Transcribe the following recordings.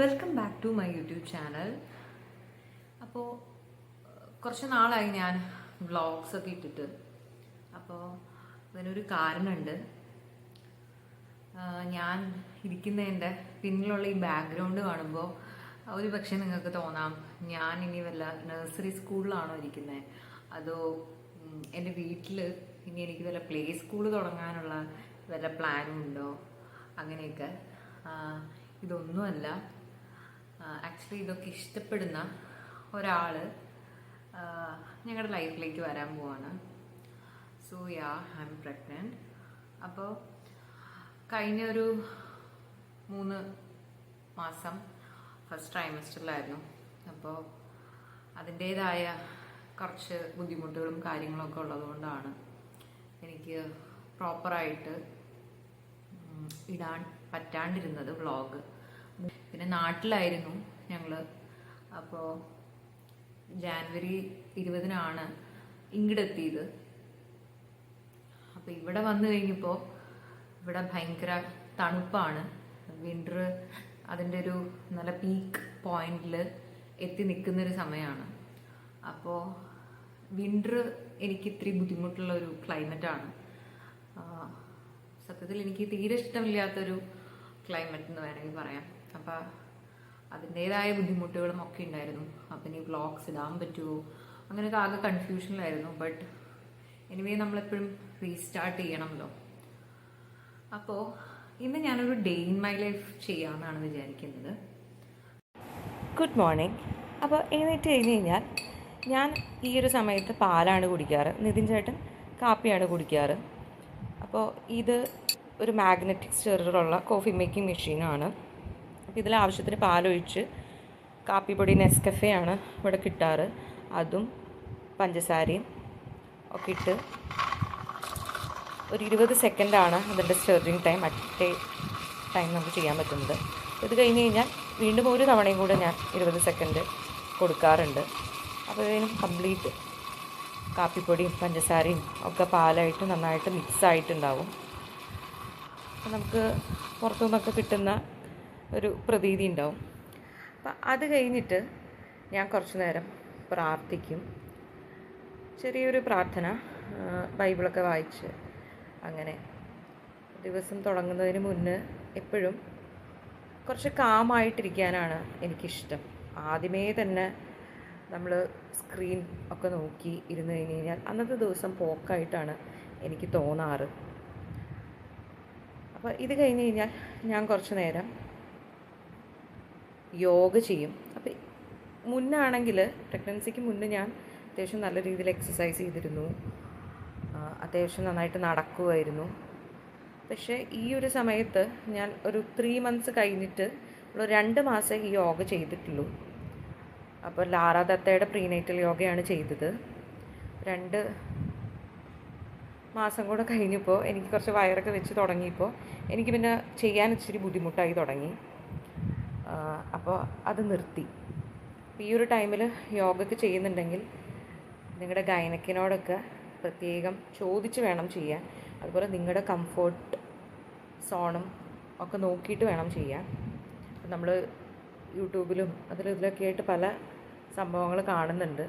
Welcome back to my YouTube channel. അപ്പോൾ കുറച്ച് നാളായി ഞാൻ വ്ളോഗ്സ് ഒക്കെ ഇട്ടിട്ട്. അപ്പോൾ അതിനൊരു കാരണമുണ്ട്. ഞാൻ ഇരിക്കുന്നതിൻ്റെ പിന്നിലുള്ള ഈ ബാക്ക്ഗ്രൗണ്ട് കാണുമ്പോൾ ഒരു പക്ഷേ നിങ്ങൾക്ക് തോന്നാം ഞാൻ ഇനി വല്ല നഴ്സറി സ്കൂളിലാണോ ഇരിക്കുന്നത്, അതോ എൻ്റെ വീട്ടിൽ ഇനി എനിക്ക് വല്ല പ്ലേ സ്കൂൾ തുടങ്ങാനുള്ള വല്ല പ്ലാനും ഉണ്ടോ, അങ്ങനെയൊക്കെ. ഇതൊന്നുമല്ല. ആക്ച്വലി ഇതൊക്കെ ഇഷ്ടപ്പെടുന്ന ഒരാൾ ഞങ്ങളുടെ ലൈഫിലേക്ക് വരാൻ പോവാണ്. So yeah, I M pregnant. അപ്പോൾ കഴിഞ്ഞ ഒരു 3 മാസം ഫസ്റ്റ് ട്രൈമസ്റ്ററിലായിരുന്നു. അപ്പോൾ അതിൻ്റേതായ കുറച്ച് ബുദ്ധിമുട്ടുകളും കാര്യങ്ങളൊക്കെ ഉള്ളതുകൊണ്ടാണ് എനിക്ക് പ്രോപ്പറായിട്ട് ഇടാൻ പറ്റാണ്ടിരുന്നത് വ്ളോഗ്. പിന്നെ നാട്ടിലായിരുന്നു ഞങ്ങൾ. അപ്പോൾ ജാനുവരി 20-നാണ് ഇങ്ങോട്ടെത്തിയത്. അപ്പോൾ ഇവിടെ വന്നു കഴിഞ്ഞപ്പോൾ ഇവിടെ ഭയങ്കര തണുപ്പാണ്. വിൻ്റർ അതിൻ്റെ ഒരു നല്ല പീക്ക് പോയിന്റിൽ എത്തി നിൽക്കുന്നൊരു സമയമാണ്. അപ്പോൾ വിൻ്റർ എനിക്ക് ഇത്തിരി ബുദ്ധിമുട്ടുള്ള ഒരു ക്ലൈമറ്റാണ്. സത്യത്തിൽ എനിക്ക് തീരെ ഇഷ്ടമില്ലാത്തൊരു ക്ലൈമറ്റ് എന്ന് വേണമെങ്കിൽ പറയാം. അപ്പം അതിൻ്റേതായ ബുദ്ധിമുട്ടുകളും ഒക്കെ ഉണ്ടായിരുന്നു. അപ്പം ഇനി വ്ളോഗ്സ് ഇടാൻ പറ്റുമോ, അങ്ങനെയൊക്കെ ആകെ കൺഫ്യൂഷനിലായിരുന്നു. ബട്ട് എനിവേ നമ്മളെപ്പോഴും റീസ്റ്റാർട്ട് ചെയ്യണമല്ലോ. അപ്പോൾ ഇന്ന് ഞാനൊരു ഡേ ഇൻ മൈ ലൈഫ് ചെയ്യാമെന്നാണ് വിചാരിക്കുന്നത്. Good morning. അപ്പോൾ എഴുന്നേറ്റ് കഴിഞ്ഞ് കഴിഞ്ഞാൽ ഞാൻ ഈ ഒരു സമയത്ത് പാലാണ് കുടിക്കാറ്. നിതിൻ ചേട്ടൻ കാപ്പിയാണ് കുടിക്കാറ്. അപ്പോൾ ഇത് ഒരു മാഗ്നറ്റിക് സ്റ്റെറിലുള്ള കോഫി മേക്കിംഗ് മെഷീനാണ്. അപ്പോൾ ഇതിൽ ആവശ്യത്തിന് പാലൊഴിച്ച് കാപ്പിപ്പൊടി നെസ്കഫേ ആണ് ഇവിടെ കിട്ടാറ്. അതും പഞ്ചസാരയും ഒക്കെ ഇട്ട് ഒരു 20 സെക്കൻഡാണ് അതിൻ്റെ സ്റ്റെറിങ് ടൈം. അറ്റ് ടൈം നമുക്ക് ചെയ്യാൻ പറ്റുന്നത്. ഇത് കഴിഞ്ഞ് കഴിഞ്ഞാൽ വീണ്ടും ഒരു തവണയും കൂടെ ഞാൻ 20 സെക്കൻഡ് കൊടുക്കാറുണ്ട്. അപ്പോൾ ഇതിനും കംപ്ലീറ്റ് കാപ്പിപ്പൊടിയും പഞ്ചസാരയും ഒക്കെ പാലായിട്ട് നന്നായിട്ട് മിക്സായിട്ടുണ്ടാവും. അപ്പോൾ നമുക്ക് പുറത്തു നിന്നൊക്കെ കിട്ടുന്ന ഒരു പ്രതീതി ഉണ്ടാവും. അപ്പം അത് കഴിഞ്ഞിട്ട് ഞാൻ കുറച്ച് നേരം പ്രാർത്ഥിക്കും. ചെറിയൊരു പ്രാർത്ഥന, ബൈബിളൊക്കെ വായിച്ച് അങ്ങനെ. ദിവസം തുടങ്ങുന്നതിന് മുന്നേ എപ്പോഴും കുറച്ച് കാമായിട്ടിരിക്കാനാണ് എനിക്കിഷ്ടം. ആദ്യമേ തന്നെ നമ്മൾ സ്ക്രീൻ ഒക്കെ നോക്കി ഇരുന്ന് കഴിഞ്ഞ് കഴിഞ്ഞാൽ അന്നത്തെ ദിവസം പോക്കായിട്ടാണ് എനിക്ക് തോന്നാറ്. അപ്പോൾ ഇത് കഴിഞ്ഞ് കഴിഞ്ഞാൽ ഞാൻ കുറച്ച് നേരം യോഗ ചെയ്യും. അപ്പോൾ മുന്നാണെങ്കിൽ പ്രഗ്നൻസിക്ക് മുന്നേ ഞാൻ അത്യാവശ്യം നല്ല രീതിയിൽ എക്സസൈസ് ചെയ്തിരുന്നു. അത്യാവശ്യം നന്നായിട്ട് നടക്കുമായിരുന്നു. പക്ഷേ ഈ ഒരു സമയത്ത് ഞാൻ ഒരു 3 മന്ത്സ് കഴിഞ്ഞിട്ട് ഒരു 2 മാസം ഈ യോഗ ചെയ്തിട്ടുള്ളൂ. അപ്പോൾ ലാറ ദത്തയുടെ പ്രീനേറ്റൽ യോഗയാണ് ചെയ്തത്. 2 മാസം കൂടെ കഴിഞ്ഞപ്പോൾ എനിക്ക് കുറച്ച് വയറൊക്കെ വെച്ച് തുടങ്ങിയപ്പോൾ എനിക്ക് പിന്നെ ചെയ്യാൻ ഇച്ചിരി ബുദ്ധിമുട്ടായി തുടങ്ങി. അപ്പോൾ അത് നിർത്തി. ഈ ഒരു ടൈമിൽ യോഗയ്ക്ക് ചെയ്യുന്നുണ്ടെങ്കിൽ നിങ്ങളുടെ ഗൈനക്കിനോടൊക്കെ പ്രത്യേകം ചോദിച്ച് വേണം ചെയ്യാൻ. അതുപോലെ നിങ്ങളുടെ കംഫോർട്ട് സോണും ഒക്കെ നോക്കിയിട്ട് വേണം ചെയ്യാൻ. നമ്മൾ യൂട്യൂബിലും ഇതിലൊക്കെ ആയിട്ട് പല സംഭവങ്ങൾ കാണുന്നുണ്ട്.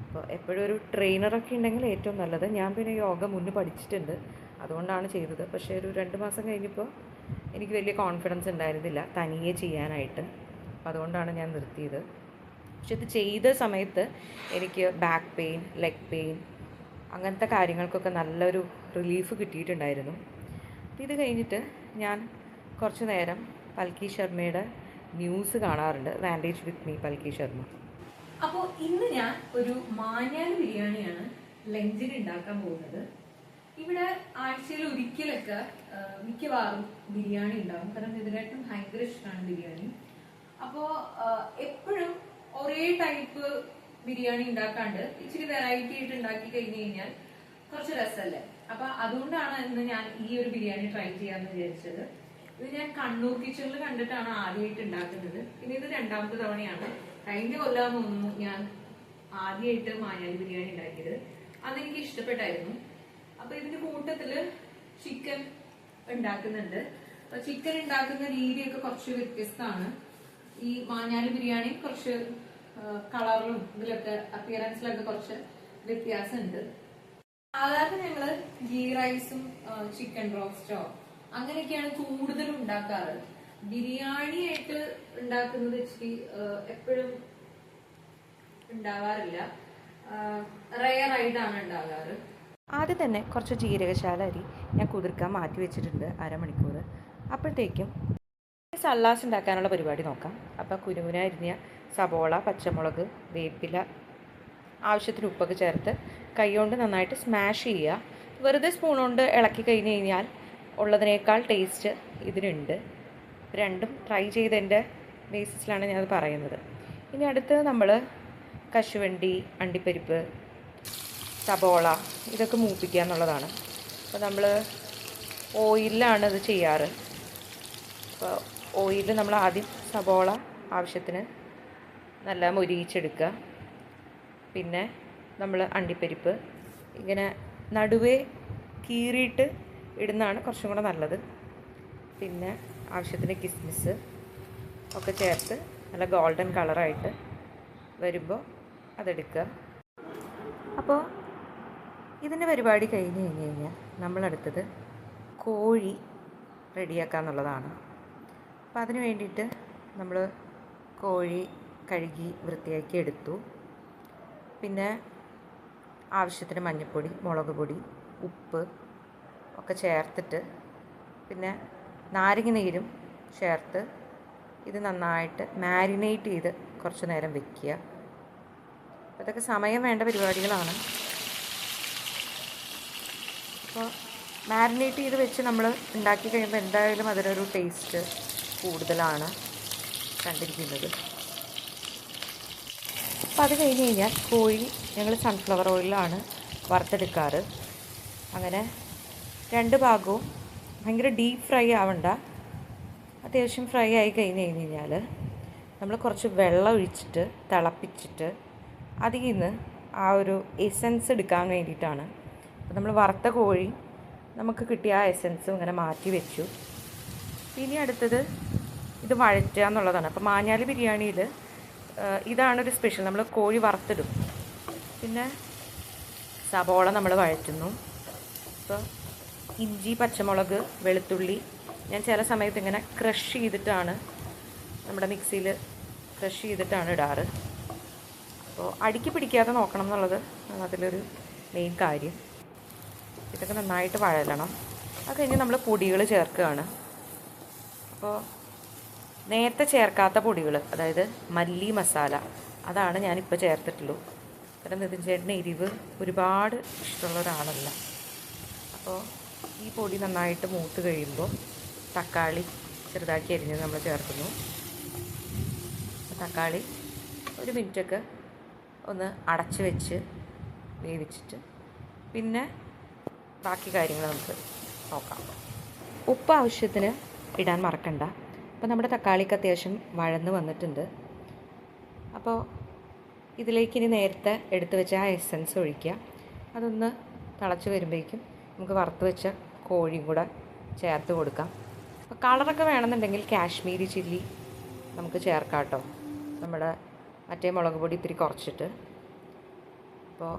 അപ്പോൾ എപ്പോഴും ഒരു ട്രെയിനറൊക്കെ ഉണ്ടെങ്കിൽ ഏറ്റവും നല്ലത്. ഞാൻ പിന്നെ യോഗ മുന്നേ പഠിച്ചിട്ടുണ്ട്, അതുകൊണ്ടാണ് ചെയ്തത്. പക്ഷേ ഒരു 2 മാസം കഴിഞ്ഞപ്പോൾ എനിക്ക് വലിയ കോൺഫിഡൻസ് ഉണ്ടായിരുന്നില്ല തനിയെ ചെയ്യാനായിട്ട്. അപ്പോൾ അതുകൊണ്ടാണ് ഞാൻ നിർത്തിയത്. പക്ഷെ ഇത് ചെയ്ത സമയത്ത് എനിക്ക് ബാക്ക് പെയിൻ, ലെഗ് പെയിൻ, അങ്ങനത്തെ കാര്യങ്ങൾക്കൊക്കെ നല്ലൊരു റിലീഫ് കിട്ടിയിട്ടുണ്ടായിരുന്നു. അപ്പോൾ ഇത് കഴിഞ്ഞിട്ട് ഞാൻ കുറച്ച് നേരം പൽക്കി ശർമ്മയുടെ ന്യൂസ് കാണാറുണ്ട്. Vantage with me Palki Sharma. അപ്പോൾ ഇന്ന് ഞാൻ ഒരു മാഞ്ഞാലി ബിരിയാണിയാണ് ലഞ്ചിന് ഉണ്ടാക്കാൻ പോകുന്നത്. ഇവിടെ ആഴ്ചയിൽ ഒരിക്കലൊക്കെ മിക്കവാറും ബിരിയാണി ഉണ്ടാവും. കാരണം ഇതിനായിട്ടും ഭയങ്കര ഇഷ്ടമാണ് ബിരിയാണി. അപ്പോൾ എപ്പോഴും ഒരേ ടൈപ്പ് ബിരിയാണി ഉണ്ടാക്കാണ്ട് ഇച്ചിരി വെറൈറ്റി ആയിട്ട് ഉണ്ടാക്കി കഴിഞ്ഞ് കഴിഞ്ഞാൽ കുറച്ച് രസമല്ലേ. അപ്പൊ അതുകൊണ്ടാണ് ഇന്ന് ഞാൻ ഈ ഒരു ബിരിയാണി ട്രൈ ചെയ്യാമെന്ന് വിചാരിച്ചത്. ഇത് ഞാൻ കണ്ണൂർ കിച്ചണിൽ കണ്ടിട്ടാണ് ആദ്യമായിട്ട് ഉണ്ടാക്കുന്നത്. പിന്നെ ഇത് 2ാമത്തെ തവണയാണ്. കഴിഞ്ഞ കൊല്ലാന്ന് തോന്നുന്നു ഞാൻ ആദ്യമായിട്ട് മാഞ്ഞാലി ബിരിയാണി ഉണ്ടാക്കിയത്. അതെനിക്ക് ഇഷ്ടപ്പെട്ടായിരുന്നു. അപ്പൊ ഇതിന്റെ കൂട്ടത്തില് ചിക്കൻ ഉണ്ടാക്കുന്നുണ്ട്. ചിക്കൻ ഉണ്ടാക്കുന്ന രീതിയൊക്കെ കുറച്ച് വ്യത്യസ്തമാണ്. ഈ മാഞ്ഞാലി ബിരിയാണി കുറച്ച് കളറിലും ഇതിലൊക്കെ അപ്പിയറൻസിലൊക്കെ കുറച്ച് വ്യത്യാസമുണ്ട്. സാധാരണ ഞങ്ങള് ഗീ റൈസും ചിക്കൻ റോസ്റ്റോ അങ്ങനെയൊക്കെയാണ് കൂടുതലും ഉണ്ടാക്കാറ്. ബിരിയാണി ആയിട്ട് ഉണ്ടാക്കുന്നത് ഇച്ചിരി എപ്പോഴും ഉണ്ടാവാറില്ല, റയർ ആയിട്ടാണ് ഉണ്ടാകാറ്. ആദ്യം തന്നെ കുറച്ച് ജീരകശാല അരി ഞാൻ കുതിർക്കാൻ മാറ്റി വെച്ചിട്ടുണ്ട് അരമണിക്കൂർ. അപ്പോഴത്തേക്കും സള്ളാസ് ഉണ്ടാക്കാനുള്ള പരിപാടി നോക്കാം. അപ്പോൾ കുനുകുന അരിഞ്ഞ സബോള, പച്ചമുളക്, വേപ്പില, ആവശ്യത്തിന് ഉപ്പൊക്കെ ചേർത്ത് കൈകൊണ്ട് നന്നായിട്ട് സ്മാഷ് ചെയ്യുക. വെറുതെ സ്പൂൺ കൊണ്ട് ഇളക്കി കഴിഞ്ഞ് കഴിഞ്ഞാൽ ഉള്ളതിനേക്കാൾ ടേസ്റ്റ് ഇതിനുണ്ട്. രണ്ടും ട്രൈ ചെയ്തതിൻ്റെ ബേസിസിലാണ് ഞാനത് പറയുന്നത്. ഇനി അടുത്ത് നമ്മൾ കശുവണ്ടി, അണ്ടിപ്പരിപ്പ്, സബോള ഇതൊക്കെ മൂപ്പിക്കുക എന്നുള്ളതാണ്. അപ്പോൾ നമ്മൾ ഓയിലിലാണ് ഇത് ചെയ്യാറ്. അപ്പോൾ ഓയിലിൽ നമ്മൾ ആദ്യം സബോള ആവശ്യത്തിന് നല്ല മൊരിയിച്ചെടുക്കുക. പിന്നെ നമ്മൾ അണ്ടിപ്പരിപ്പ് ഇങ്ങനെ നടുവേ കീറിയിട്ട് ഇടുന്നതാണ് കുറച്ചും കൂടെ നല്ലത്. പിന്നെ ആവശ്യത്തിന് കിസ്മിസ് ഒക്കെ ചേർത്ത് നല്ല ഗോൾഡൻ കളറായിട്ട് വരുമ്പോൾ അതെടുക്കുക. അപ്പോൾ ഇതിൻ്റെ പരിപാടി കഴിഞ്ഞ് കഴിഞ്ഞാൽ നമ്മളടുത്തത് കോഴി റെഡിയാക്കുക എന്നുള്ളതാണ്. അപ്പോൾ അതിന് വേണ്ടിയിട്ട് നമ്മൾ കോഴി കഴുകി വൃത്തിയാക്കി എടുത്തു. പിന്നെ ആവശ്യത്തിന് മഞ്ഞൾപ്പൊടി, മുളക് പൊടി, ഉപ്പ് ഒക്കെ ചേർത്തിട്ട് പിന്നെ നാരങ്ങ നീരും ചേർത്ത് ഇത് നന്നായിട്ട് മാരിനേറ്റ് ചെയ്ത് കുറച്ച് നേരം വെക്കുക. അതൊക്കെ സമയം വേണ്ട പരിപാടികളാണ്. അപ്പോൾ മാരിനേറ്റ് ചെയ്ത് വെച്ച് നമ്മൾ ഉണ്ടാക്കി കഴിയുമ്പോൾ എന്തായാലും അതിനൊരു ടേസ്റ്റ് കൂടുതലാണ് കണ്ടിരിക്കുന്നത്. അപ്പോൾ അത് കഴിഞ്ഞ് കഴിഞ്ഞാൽ കോഴി ഞങ്ങൾ സൺഫ്ലവർ ഓയിലാണ് വറുത്തെടുക്കാറ്. അങ്ങനെ രണ്ട് ഭാഗവും ഭയങ്കര ഡീപ്പ് ഫ്രൈ ആവണ്ട, അത്യാവശ്യം ഫ്രൈ ആയി കഴിഞ്ഞ് കഴിഞ്ഞാൽ നമ്മൾ കുറച്ച് വെള്ളം ഒഴിച്ചിട്ട് തിളപ്പിച്ചിട്ട് അതിൽ നിന്ന് ആ ഒരു എസൻസ് എടുക്കാൻ വേണ്ടിയിട്ടാണ്. അപ്പോൾ നമ്മൾ വറുത്ത കോഴി നമുക്ക് കിട്ടിയ ആ എസൻസും ഇങ്ങനെ മാറ്റി വെച്ചു. ഇനി അടുത്തത് ഇത് വഴറ്റുക എന്നുള്ളതാണ്. അപ്പോൾ മാഞ്ഞാലി ബിരിയാണിയിൽ ഇതാണൊരു സ്പെഷ്യൽ. നമ്മൾ കോഴി വറുത്തിടും, പിന്നെ സബോള നമ്മൾ വഴറ്റുന്നു. അപ്പോൾ ഇഞ്ചി, പച്ചമുളക്, വെളുത്തുള്ളി ഞാൻ ചില സമയത്ത് ഇങ്ങനെ ക്രഷ് ചെയ്തിട്ടാണ് നമ്മുടെ മിക്സിയിൽ ക്രഷ് ചെയ്തിട്ടാണ് ഇടാറ്. അപ്പോൾ അടുക്കി പിടിക്കാതെ നോക്കണം എന്നുള്ളത് അതിലൊരു മെയിൻ കാര്യം. ഇതൊക്കെ നന്നായിട്ട് വഴലണം. അത് കഴിഞ്ഞ് നമ്മൾ പൊടികൾ ചേർക്കുകയാണ്. അപ്പോൾ നേരത്തെ ചേർക്കാത്ത പൊടികൾ, അതായത് മല്ലി മസാല, അതാണ് ഞാനിപ്പോൾ ചേർത്തിട്ടുള്ളൂ. കാരണം നിതിൻ ചേട്ടന് എരിവ് ഒരുപാട് ഇഷ്ടമുള്ള ഒരാളല്ല. അപ്പോൾ ഈ പൊടി നന്നായിട്ട് മൂത്ത് കഴിയുമ്പോൾ തക്കാളി ചെറുതാക്കി അരിഞ്ഞത് നമ്മൾ ചേർക്കുന്നു. തക്കാളി ഒരു മിനിറ്റൊക്കെ ഒന്ന് അടച്ച് വെച്ച് വേവിച്ചിട്ട് പിന്നെ ബാക്കി കാര്യങ്ങൾ നമുക്ക് നോക്കാം. ഉപ്പ് ആവശ്യത്തിന് ഇടാൻ മറക്കണ്ട. അപ്പോൾ നമ്മുടെ തക്കാളിക്ക് അത്യാവശ്യം വഴന്ന് വന്നിട്ടുണ്ട്. അപ്പോൾ ഇതിലേക്ക് ഇനി നേരത്തെ എടുത്തു വെച്ച ആ എസൻസ് ഒഴിക്കുക. അതൊന്ന് തിളച്ച് വരുമ്പോഴേക്കും നമുക്ക് വറുത്ത് വെച്ച കോഴിയും കൂടെ ചേർത്ത് കൊടുക്കാം. അപ്പോൾ കളറൊക്കെ വേണമെന്നുണ്ടെങ്കിൽ കാശ്മീരി ചില്ലി നമുക്ക് ചേർക്കാം കേട്ടോ, നമ്മുടെ മറ്റേ മുളക് പൊടി ഇത്തിരി കുറച്ചിട്ട്. അപ്പോൾ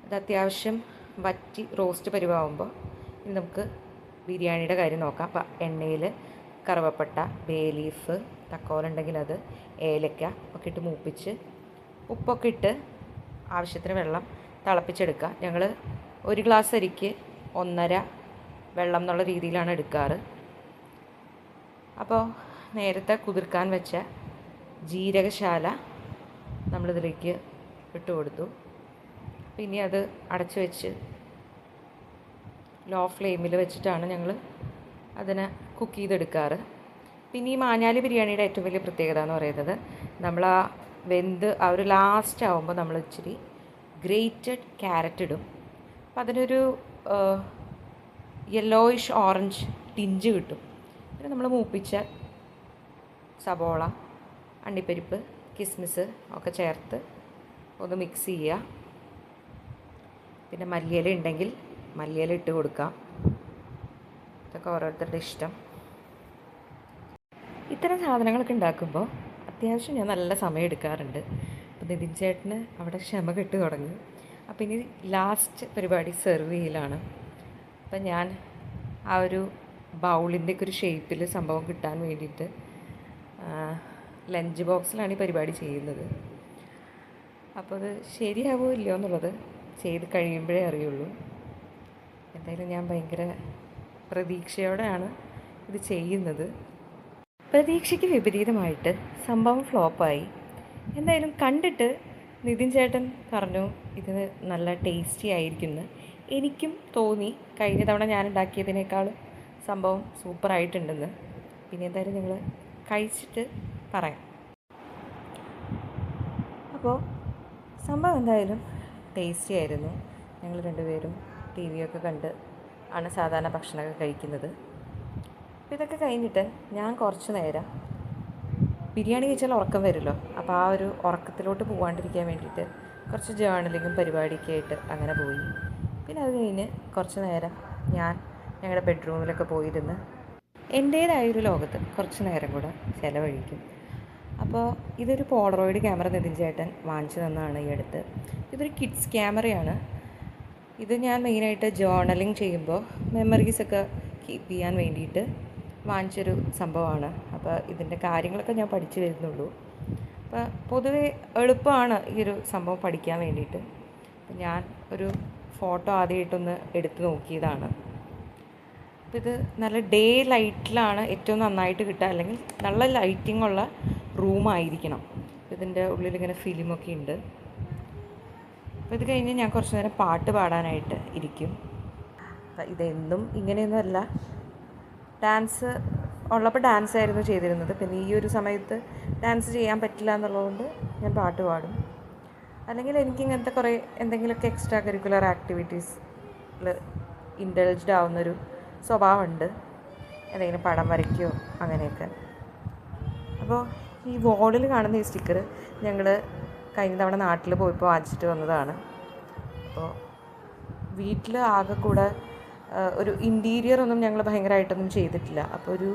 ഇത് അത്യാവശ്യം വറ്റി റോസ്റ്റ് പരിവാകുമ്പോൾ ഇനി നമുക്ക് ബിരിയാണിയുടെ കാര്യം നോക്കാം. അപ്പോൾ എണ്ണയിൽ കറുവപ്പട്ട, ബേ ലീഫ്, തക്കോലുണ്ടെങ്കിൽ അത്, ഏലക്ക ഒക്കെ ഇട്ട് മൂപ്പിച്ച് ഉപ്പൊക്കെ ഇട്ട് ആവശ്യത്തിന് വെള്ളം തിളപ്പിച്ചെടുക്കുക. ഞങ്ങൾ 1 ഗ്ലാസ് അരിക്ക് 1.5 വെള്ളം എന്നുള്ള രീതിയിലാണ് എടുക്കാറ്. അപ്പോൾ നേരത്തെ കുതിർക്കാൻ വെച്ച ജീരകശാല നമ്മളിതിലേക്ക് ഇട്ട് കൊടുത്തു. പിന്നെ അത് അടച്ചു വെച്ച് ലോ ഫ്ലെയിമിൽ വെച്ചിട്ടാണ് ഞങ്ങൾ അതിനെ കുക്ക് ചെയ്തെടുക്കാറ്. പിന്നെ ഈ മാഞ്ഞാലി ബിരിയാണിയുടെ ഏറ്റവും വലിയ പ്രത്യേകത എന്ന് പറയുന്നത് നമ്മൾ ആ വെന്ത് ആ ഒരു ലാസ്റ്റ് ആകുമ്പോൾ നമ്മൾ ഇച്ചിരി ഗ്രേറ്റഡ് ക്യാരറ്റ് ഇടും. അപ്പം അതിനൊരു യെല്ലോയിഷ് ഓറഞ്ച് ടിഞ്ച് കിട്ടും. പിന്നെ നമ്മൾ മൂപ്പിച്ച സബോള, അണ്ടിപ്പരിപ്പ്, കിസ്മിസ് ഒക്കെ ചേർത്ത് ഒന്ന് മിക്സ് ചെയ്യുക. പിന്നെ മല്ലിയില ഉണ്ടെങ്കിൽ മല്ലിയില ഇട്ട് കൊടുക്കാം. ഇതൊക്കെ ഓരോരുത്തരുടെ ഇഷ്ടം. ഇത്തരം സാധനങ്ങളൊക്കെ ഉണ്ടാക്കുമ്പോൾ അത്യാവശ്യം ഞാൻ നല്ല സമയം എടുക്കാറുണ്ട്. അപ്പോൾ നിതിൻ ചേട്ടന് അവിടെ ക്ഷമ കെട്ട് തുടങ്ങി. അപ്പോൾ ഇനി ലാസ്റ്റ് പരിപാടി സെർവ് ചെയ്യലാണ്. അപ്പം ഞാൻ ആ ഒരു ബൗളിൻ്റെയൊക്കെ ഒരു ഷേപ്പിൽ സംഭവം കിട്ടാൻ വേണ്ടിയിട്ട് ലഞ്ച് ബോക്സിലാണ് ഈ പരിപാടി ചെയ്യുന്നത്. അപ്പോൾ അത് ശരിയാവോ ഇല്ലയോ എന്നുള്ളത് ചെയ്ത് കഴിയുമ്പോഴേ അറിയുള്ളൂ. എന്തായാലും ഞാൻ ഭയങ്കര പ്രതീക്ഷയോടെയാണ് ഇത് ചെയ്യുന്നത്. പ്രതീക്ഷയ്ക്ക് വിപരീതമായിട്ട് സംഭവം ഫ്ലോപ്പായി. എന്തായാലും കണ്ടിട്ട് നിതിൻ ചേട്ടൻ പറഞ്ഞു ഇത് നല്ല ടേസ്റ്റി ആയിരിക്കുമെന്ന്. എനിക്കും തോന്നി കഴിഞ്ഞ തവണ ഞാൻ ഉണ്ടാക്കിയതിനേക്കാൾ സംഭവം സൂപ്പറായിട്ടുണ്ടെന്ന്. പിന്നെ എന്തായാലും ഞങ്ങൾ കഴിച്ചിട്ട് പറയാം. അപ്പോൾ സംഭവം എന്തായാലും ടേസ്റ്റി ആയിരുന്നു. ഞങ്ങൾ രണ്ടുപേരും ടി വിയൊക്കെ കണ്ട് ആണ് സാധാരണ ഭക്ഷണമൊക്കെ കഴിക്കുന്നത്. അപ്പോൾ ഇതൊക്കെ കഴിഞ്ഞിട്ട് ഞാൻ കുറച്ച് നേരം ബിരിയാണി കഴിച്ചാൽ ഉറക്കം വരുമല്ലോ, അപ്പോൾ ആ ഒരു ഉറക്കത്തിലോട്ട് പോകാണ്ടിരിക്കാൻ വേണ്ടിയിട്ട് കുറച്ച് ജേർണലിങ്ങും പരിപാടിയൊക്കെ ആയിട്ട് അങ്ങനെ പോയി. പിന്നെ അത് കഴിഞ്ഞ് കുറച്ച് നേരം ഞാൻ ഞങ്ങളുടെ ബെഡ്റൂമിലൊക്കെ പോയിരുന്ന് എൻ്റേതായൊരു ലോകത്ത് കുറച്ച് നേരം കൂടെ ചിലവഴിക്കും. അപ്പോൾ ഇതൊരു പോളറോയിഡ് ക്യാമറ നിതിൻ ചേട്ടൻ വാങ്ങിച്ചു തന്നതാണ് ഈ അടുത്ത്. ഇതൊരു കിഡ്സ് ക്യാമറയാണ്. ഇത് ഞാൻ മെയിനായിട്ട് ജേർണലിങ് ചെയ്യുമ്പോൾ മെമ്മറീസൊക്കെ കീപ്പ് ചെയ്യാൻ വേണ്ടിയിട്ട് വാങ്ങിച്ചൊരു സംഭവമാണ്. അപ്പോൾ ഇതിൻ്റെ കാര്യങ്ങളൊക്കെ ഞാൻ പഠിച്ചു വരുന്നുള്ളൂ. അപ്പോൾ പൊതുവെ എളുപ്പമാണ് ഈ ഒരു സംഭവം പഠിക്കാൻ വേണ്ടിയിട്ട്. അപ്പോൾ ഞാൻ ഒരു ഫോട്ടോ ആദ്യമായിട്ടൊന്ന് എടുത്ത് നോക്കിയതാണ്. അപ്പോൾ ഇത് നല്ല ഡേ ലൈറ്റിലാണ് ഏറ്റവും നന്നായിട്ട് കിട്ടുക, അല്ലെങ്കിൽ നല്ല ലൈറ്റിംഗ് ഉള്ള റൂമായിരിക്കണം. ഇതിൻ്റെ ഉള്ളിലിങ്ങനെ ഫിലിമൊക്കെ ഉണ്ട്. അപ്പോൾ ഇത് കഴിഞ്ഞ് ഞാൻ കുറച്ച് നേരം പാട്ട് പാടാനായിട്ട് ഇരിക്കും. അപ്പം ഇതെന്നും ഇങ്ങനെയൊന്നുമല്ല, ഡാൻസ് ഉള്ളപ്പോൾ ഡാൻസ് ആയിരുന്നു ചെയ്തിരുന്നത്. പിന്നെ ഈ ഒരു സമയത്ത് ഡാൻസ് ചെയ്യാൻ പറ്റില്ല എന്നുള്ളതുകൊണ്ട് ഞാൻ പാട്ട് പാടും. അല്ലെങ്കിൽ എനിക്കിങ്ങനത്തെ കുറേ എന്തെങ്കിലുമൊക്കെ എക്സ്ട്രാ കരിക്കുലർ ആക്ടിവിറ്റീസിൽ ഇൻഡൽജ്ഡ് ആവുന്നൊരു സ്വഭാവമുണ്ട്. എന്തെങ്കിലും പടം വരയ്ക്കുകയോ അങ്ങനെയൊക്കെ. അപ്പോൾ ഈ വോളിൽ കാണുന്ന ഈ സ്റ്റിക്കർ ഞങ്ങൾ കഴിഞ്ഞ തവണ നാട്ടിൽ പോയപ്പോൾ വാങ്ങിച്ചിട്ട് വന്നതാണ്. അപ്പോൾ വീട്ടിൽ ആകെ കൂടെ ഒരു ഇൻറ്റീരിയർ ഒന്നും ഞങ്ങൾ ഭയങ്കരമായിട്ടൊന്നും ചെയ്തിട്ടില്ല. അപ്പോൾ ഒരു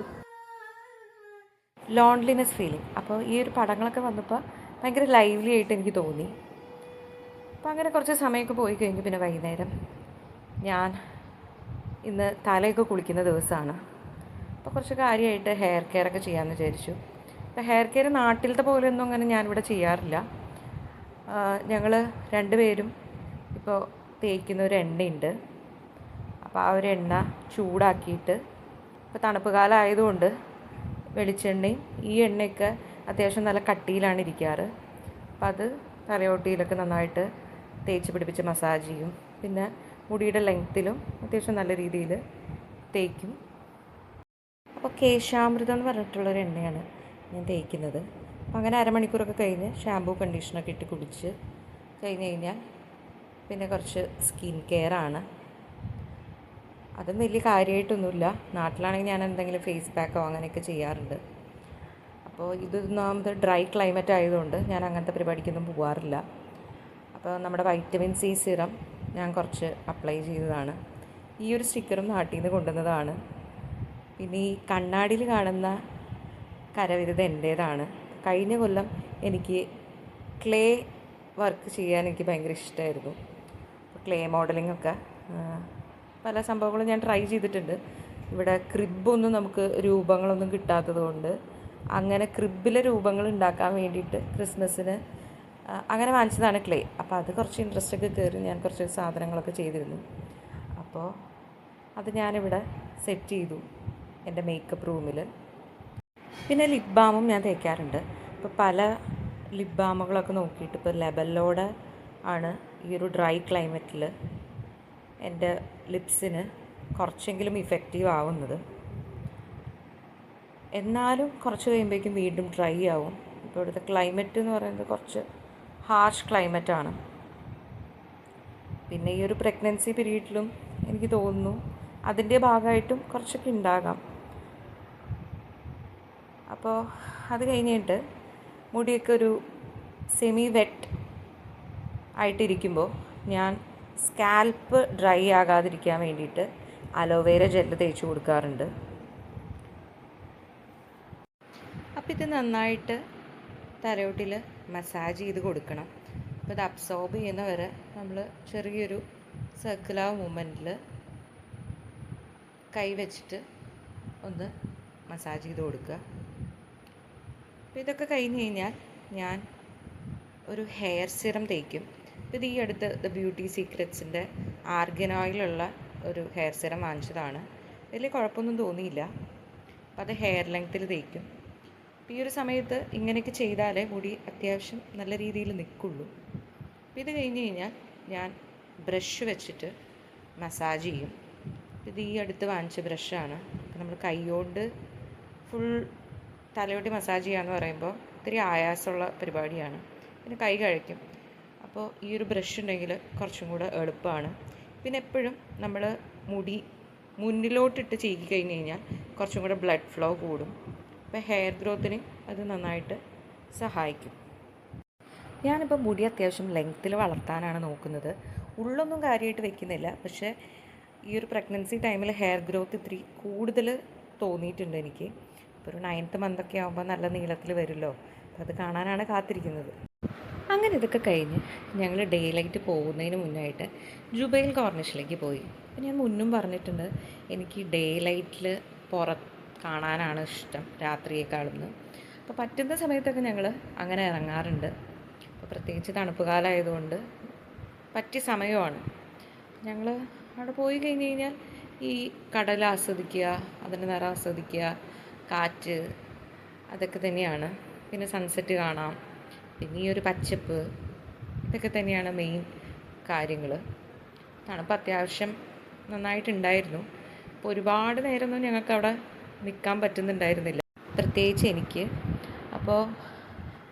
ലോൺലിനെസ് ഫീലിംഗ്. അപ്പോൾ ഈ ഒരു പടങ്ങളൊക്കെ വന്നപ്പോൾ ഭയങ്കര ലൈവ്ലി ആയിട്ട് എനിക്ക് തോന്നി. അപ്പോൾ അങ്ങനെ കുറച്ച് സമയമൊക്കെ പോയി കഴിഞ്ഞു. പിന്നെ വൈകുന്നേരം ഞാൻ ഇന്ന് തലയൊക്കെ കുളിക്കുന്ന ദിവസമാണ്. അപ്പോൾ കുറച്ച് കാര്യമായിട്ട് ഹെയർ കെയർ ഒക്കെ ചെയ്യാമെന്ന് വിചാരിച്ചു. അപ്പോൾ ഹെയർ കെയർ നാട്ടിലത്തെ പോലെയൊന്നും അങ്ങനെ ഞാനിവിടെ ചെയ്യാറില്ല. ഞങ്ങൾ രണ്ടുപേരും ഇപ്പോൾ തേക്കുന്ന ഒരു എണ്ണയുണ്ട്. അപ്പോൾ ആ ഒരു എണ്ണ ചൂടാക്കിയിട്ട്, ഇപ്പോൾ തണുപ്പ് കാലം ആയതുകൊണ്ട് വെളിച്ചെണ്ണയും ഈ എണ്ണയൊക്കെ അത്യാവശ്യം നല്ല കട്ടിയിലാണ് ഇരിക്കാറ്. അപ്പം അത് തലയോട്ടിയിലൊക്കെ നന്നായിട്ട് തേച്ച് പിടിപ്പിച്ച് മസാജ് ചെയ്യും. പിന്നെ മുടിയുടെ ലെങ്ത്തിലും അത്യാവശ്യം നല്ല രീതിയിൽ തേക്കും. അപ്പോൾ കേശാമൃതം എന്ന് പറഞ്ഞിട്ടുള്ളൊരു എണ്ണയാണ് ഞാൻ തേക്കുന്നത്. അപ്പം അങ്ങനെ അരമണിക്കൂറൊക്കെ കഴിഞ്ഞ് ഷാമ്പൂ കണ്ടീഷനൊക്കെ ഇട്ട് കുടിച്ച് കഴിഞ്ഞ് കഴിഞ്ഞാൽ പിന്നെ കുറച്ച് സ്കിൻ കെയർ ആണ്. അതും വലിയ കാര്യമായിട്ടൊന്നുമില്ല. നാട്ടിലാണെങ്കിൽ ഞാൻ എന്തെങ്കിലും ഫേസ് പാക്കോ അങ്ങനെയൊക്കെ ചെയ്യാറുണ്ട്. അപ്പോൾ ഇതൊന്നാമത് ഡ്രൈ ക്ലൈമറ്റ് ആയതുകൊണ്ട് ഞാൻ അങ്ങനത്തെ പരിപാടിക്കൊന്നും പോകാറില്ല. അപ്പോൾ നമ്മുടെ വൈറ്റമിൻ സി സിറം ഞാൻ കുറച്ച് അപ്ലൈ ചെയ്തതാണ്. ഈ ഒരു സ്റ്റിക്കറും നാട്ടിൽ നിന്ന് കൊണ്ടുവന്നതാണ്. പിന്നെ ഈ കണ്ണാടിയിൽ കാണുന്ന കരവിരുത് എൻ്റേതാണ്. കഴിഞ്ഞ കൊല്ലം എനിക്ക് ക്ലേ വർക്ക് ചെയ്യാൻ എനിക്ക് ഭയങ്കര ഇഷ്ടമായിരുന്നു. ക്ലേ മോഡലിങ്ങൊക്കെ പല സംഭവങ്ങളും ഞാൻ ട്രൈ ചെയ്തിട്ടുണ്ട്. ഇവിടെ ക്രിബൊന്നും നമുക്ക് രൂപങ്ങളൊന്നും കിട്ടാത്തത് കൊണ്ട് അങ്ങനെ ക്രിബിലെ രൂപങ്ങൾ ഉണ്ടാക്കാൻ വേണ്ടിയിട്ട് ക്രിസ്മസിന് അങ്ങനെ വാങ്ങിച്ചതാണ് ക്ലേ. അപ്പോൾ അത് കുറച്ച് ഇൻട്രസ്റ്റൊക്കെ കയറി ഞാൻ കുറച്ച് സാധനങ്ങളൊക്കെ ചെയ്തിരുന്നു. അപ്പോൾ അത് ഞാനിവിടെ സെറ്റ് ചെയ്തു എൻ്റെ മേക്കപ്പ് റൂമിൽ. പിന്നെ ലിപ് ബാമും ഞാൻ തേക്കാറുണ്ട്. ഇപ്പോൾ പല ലിപ് ബാമുകളൊക്കെ നോക്കിയിട്ട് ഇപ്പോൾ ലെബലോടെ ആണ് ഈ ഒരു ഡ്രൈ ക്ലൈമറ്റിൽ എൻ്റെ ലിപ്സിന് കുറച്ചെങ്കിലും ഇഫക്റ്റീവ് ആവുന്നത്. എന്നാലും കുറച്ച് കഴിയുമ്പോഴേക്കും വീണ്ടും ഡ്രൈ ആവും. ഇപ്പോൾ ഇവിടുത്തെ ക്ലൈമറ്റ് എന്ന് പറയുന്നത് കുറച്ച് ഹാർഷ് ക്ലൈമറ്റാണ്. പിന്നെ ഈ ഒരു പ്രഗ്നൻസി പീരീഡിലും എനിക്ക് തോന്നുന്നു അതിൻ്റെ ഭാഗമായിട്ടും കുറച്ചൊക്കെ ഉണ്ടാകാം. അപ്പോൾ അത് കഴിഞ്ഞിട്ട് മുടിയൊക്കെ ഒരു സെമി വെറ്റ് ആയിട്ടിരിക്കുമ്പോൾ ഞാൻ സ്കാൽപ്പ് ഡ്രൈ ആകാതിരിക്കാൻ വേണ്ടിയിട്ട് അലോവേര ജെല്ല് തേച്ച് കൊടുക്കാറുണ്ട്. അപ്പോൾ ഇത് നന്നായിട്ട് തലയോട്ടിൽ മസാജ് ചെയ്ത് കൊടുക്കണം. അപ്പോൾ ഇത് അബ്സോർബ് ചെയ്യുന്ന വരെ നമ്മൾ ചെറിയൊരു സർക്കുലർ മൂവ്മെൻറ്റിൽ കൈ വെച്ചിട്ട് ഒന്ന് മസാജ് ചെയ്ത് കൊടുക്കുക. അപ്പോൾ ഇതൊക്കെ കഴിഞ്ഞ് കഴിഞ്ഞാൽ ഞാൻ ഒരു ഹെയർ സിറം തേക്കും. ഇത് ഈ അടുത്ത് ദ ബ്യൂട്ടി സീക്രറ്റ്സിൻ്റെ ആർഗൻ ഓയിലുള്ള ഒരു ഹെയർ സിറം വാങ്ങിച്ചതാണ്. വലിയ കുഴപ്പമൊന്നും തോന്നിയില്ല. അപ്പോൾ അത് ഹെയർ ലെങ്ത്തിൽ തേക്കും. അപ്പോൾ ഈ ഒരു സമയത്ത് ഇങ്ങനെയൊക്കെ ചെയ്താലേ മുടി അത്യാവശ്യം നല്ല രീതിയിൽ നിൽക്കുള്ളൂ. അപ്പോൾ ഇത് കഴിഞ്ഞ് കഴിഞ്ഞാൽ ഞാൻ ബ്രഷ് വെച്ചിട്ട് മസാജ് ചെയ്യും. ഇത് ഈ അടുത്ത് വാങ്ങിച്ച ബ്രഷാണ്. അപ്പോൾ നമ്മൾ കൈകൊണ്ട് ഫുൾ തലയോട്ടി മസാജ് ചെയ്യാന്ന് പറയുമ്പോൾ ഇത്തിരി ആയാസമുള്ള പരിപാടിയാണ്. പിന്നെ കൈ കഴിക്കും. അപ്പോൾ ഈ ഒരു ബ്രഷ് ഉണ്ടെങ്കിൽ കുറച്ചും കൂടെ എളുപ്പമാണ്. പിന്നെ എപ്പോഴും നമ്മൾ മുടി മുന്നിലോട്ടിട്ട് ചീകി കഴിഞ്ഞ് കഴിഞ്ഞാൽ കുറച്ചും കൂടെ ബ്ലഡ് ഫ്ലോ കൂടും. അപ്പോൾ ഹെയർ ഗ്രോത്തിന് അത് നന്നായിട്ട് സഹായിക്കും. ഞാനിപ്പോൾ മുടി അത്യാവശ്യം ലെങ്ത്തിൽ വളർത്താനാണ് നോക്കുന്നത്. ഉള്ളൊന്നും കാര്യമായിട്ട് വെക്കുന്നില്ല. പക്ഷേ ഈ ഒരു പ്രഗ്നൻസി ടൈമിൽ ഹെയർ ഗ്രോത്ത് ഇത്തിരി കൂടുതൽ തോന്നിയിട്ടുണ്ട് എനിക്ക്. ഇപ്പോൾ ഒരു 9th മന്തൊക്കെ ആകുമ്പോൾ നല്ല നീളത്തിൽ വരുമല്ലോ. അപ്പോൾ അത് കാണാനാണ് കാത്തിരിക്കുന്നത്. അങ്ങനെ ഇതൊക്കെ കഴിഞ്ഞ് ഞങ്ങൾ ഡേ ലൈറ്റ് പോകുന്നതിന് മുന്നായിട്ട് ജുബൈൽ കോർണിഷിലേക്ക് പോയി. അപ്പോൾ ഞാൻ മുന്നും പറഞ്ഞിട്ടുണ്ട്, എനിക്ക് ഡേ ലൈറ്റിൽ കാണാനാണ് ഇഷ്ടം രാത്രിയേക്കാളെന്ന്. അപ്പോൾ പറ്റുന്ന സമയത്തൊക്കെ ഞങ്ങൾ അങ്ങനെ ഇറങ്ങാറുണ്ട്. അപ്പോൾ പ്രത്യേകിച്ച് തണുപ്പ് കാലമായതുകൊണ്ട് പറ്റിയ സമയമാണ്. ഞങ്ങൾ അവിടെ പോയി കഴിഞ്ഞ് കഴിഞ്ഞാൽ ഈ കടൽ ആസ്വദിക്കുക, അതിൻ്റെ നിറം ആസ്വദിക്കുക, കാറ്റ്, അതൊക്കെ തന്നെയാണ്. പിന്നെ സൺസെറ്റ് കാണാം. പിന്നെ ഈ ഒരു പച്ചപ്പ്, ഇതൊക്കെ തന്നെയാണ് മെയിൻ കാര്യങ്ങൾ. തണുപ്പ് അത്യാവശ്യം നന്നായിട്ടുണ്ടായിരുന്നു. അപ്പോൾ ഒരുപാട് നേരമൊന്നും ഞങ്ങൾക്ക് അവിടെ നിൽക്കാൻ പറ്റുന്നുണ്ടായിരുന്നില്ല, പ്രത്യേകിച്ച് എനിക്ക്. അപ്പോൾ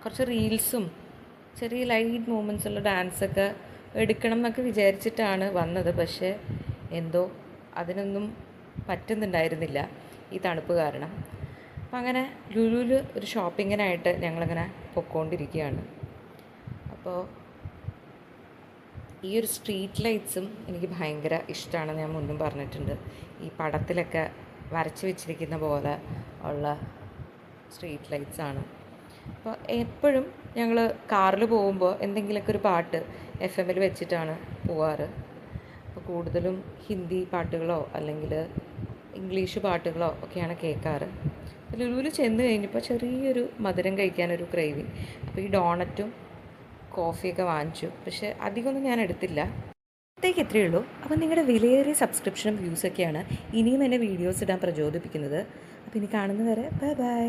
കുറച്ച് റീൽസും ചെറിയ ലൈറ്റ് മൂമെൻറ്റ്സുള്ള ഡാൻസൊക്കെ എടുക്കണം എന്നൊക്കെ വിചാരിച്ചിട്ടാണ് വന്നത്. പക്ഷേ എന്തോ അതിനൊന്നും പറ്റുന്നുണ്ടായിരുന്നില്ല ഈ തണുപ്പ് കാരണം. അപ്പം അങ്ങനെ ലുലുവിൽ ഒരു ഷോപ്പിങ്ങിനായിട്ട് ഞങ്ങളിങ്ങനെ പൊയ്ക്കൊണ്ടിരിക്കുകയാണ്. അപ്പോൾ ഈ ഒരു സ്ട്രീറ്റ് ലൈറ്റ്സും എനിക്ക് ഭയങ്കര ഇഷ്ടമാണെന്ന് ഞാൻ മുന്നും പറഞ്ഞിട്ടുണ്ട്. ഈ പടത്തിലൊക്കെ വരച്ച് വെച്ചിരിക്കുന്ന പോലെ ഉള്ള സ്ട്രീറ്റ് ലൈറ്റ്സാണ്. അപ്പോൾ എപ്പോഴും ഞങ്ങൾ കാറിൽ പോകുമ്പോൾ എന്തെങ്കിലുമൊക്കെ ഒരു പാട്ട് FM വെച്ചിട്ടാണ് പോവാറ്. അപ്പോൾ കൂടുതലും ഹിന്ദി പാട്ടുകളോ അല്ലെങ്കിൽ ഇംഗ്ലീഷ് പാട്ടുകളോ ഒക്കെയാണ് കേൾക്കാറ്. ലുലുവിൽ ചെന്ന് കഴിഞ്ഞപ്പോൾ ചെറിയൊരു മധുരം കഴിക്കാനൊരു ക്രേവിങ്. അപ്പോൾ ഈ ഡോണറ്റും കോഫിയൊക്കെ വാങ്ങിച്ചു. പക്ഷേ അധികമൊന്നും ഞാൻ എടുത്തില്ല. അത്തേക്ക് എത്രയേ ഉള്ളൂ. അപ്പോൾ നിങ്ങളുടെ വിലയേറിയ സബ്സ്ക്രിപ്ഷനും വ്യൂസൊക്കെയാണ് ഇനിയും എന്നെ വീഡിയോസ് ഇടാൻ പ്രചോദിപ്പിക്കുന്നത്. അപ്പോൾ ഇനി കാണുന്നവരെ ബൈ ബൈ.